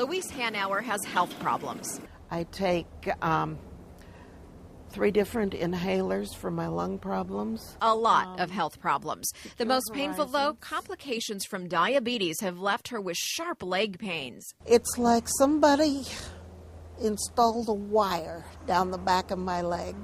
Louise Hanauer has health problems. I take 3 different inhalers for my lung problems. A lot of health problems. The most painful, though, complications from diabetes have left her with sharp leg pains. It's like somebody installed a wire down the back of my leg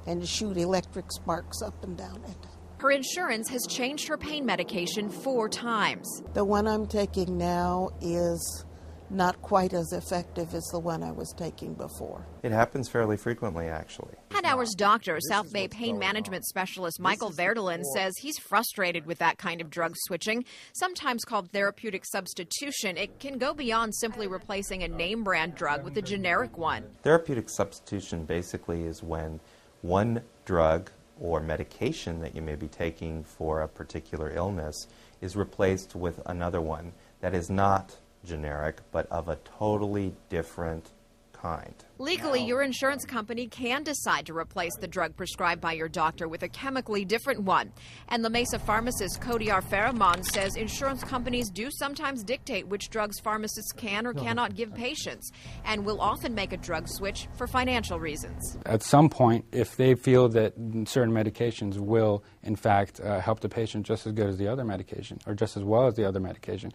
and shoot electric sparks up and down it. Her insurance has changed her pain medication 4 times. The one I'm taking now is not quite as effective as the one I was taking before. It happens fairly frequently, actually. Hanauer's doctor, South Bay pain management specialist Michael Verdelin, says he's frustrated with that kind of drug switching. Sometimes called therapeutic substitution, it can go beyond simply replacing a name brand drug with a generic one. Therapeutic substitution basically is when one drug or medication that you may be taking for a particular illness is replaced with another one that is not generic, but of a totally different kind. Legally, your insurance company can decide to replace the drug prescribed by your doctor with a chemically different one. And La Mesa pharmacist Cody Faramond says insurance companies do sometimes dictate which drugs pharmacists can or cannot give patients, and will often make a drug switch for financial reasons. At some point, if they feel that certain medications will, in fact, help the patient just as good as the other medication, or just as well as the other medication,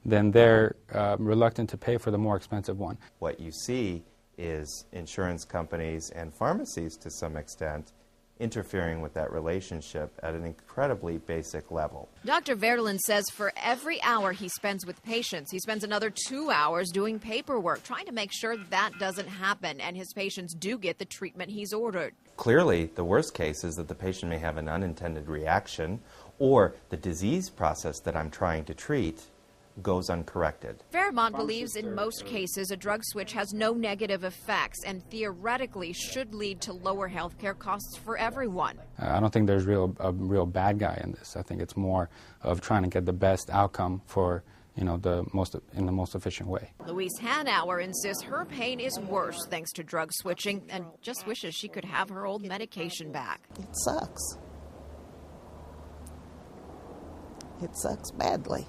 then they're reluctant to pay for the more expensive one. What you see is insurance companies and pharmacies, to some extent, interfering with that relationship at an incredibly basic level. Dr. Verdelin says for every hour he spends with patients, he spends another 2 hours doing paperwork, trying to make sure that doesn't happen and his patients do get the treatment he's ordered. Clearly, the worst case is that the patient may have an unintended reaction, or the disease process that I'm trying to treat goes uncorrected. Fairmont believes in most cases a drug switch has no negative effects and theoretically should lead to lower health care costs for everyone. I don't think there's a real bad guy in this. I think it's more of trying to get the best outcome for in the most efficient way. Louise Hanauer insists her pain is worse thanks to drug switching and just wishes she could have her old medication back. It sucks. It sucks badly.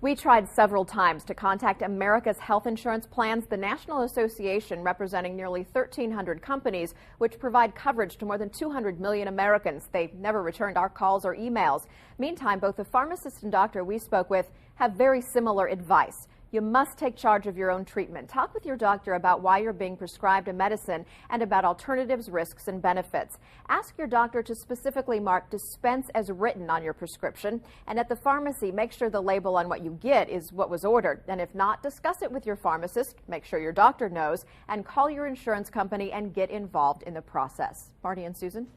We tried several times to contact America's Health Insurance Plans, the national association representing nearly 1,300 companies, which provide coverage to more than 200 million Americans. They never returned our calls or emails. Meantime, both the pharmacist and doctor we spoke with have very similar advice. You must take charge of your own treatment. Talk with your doctor about why you're being prescribed a medicine and about alternatives, risks, and benefits. Ask your doctor to specifically mark dispense as written on your prescription. And at the pharmacy, make sure the label on what you get is what was ordered. And if not, discuss it with your pharmacist, make sure your doctor knows, and call your insurance company and get involved in the process. Marty and Susan?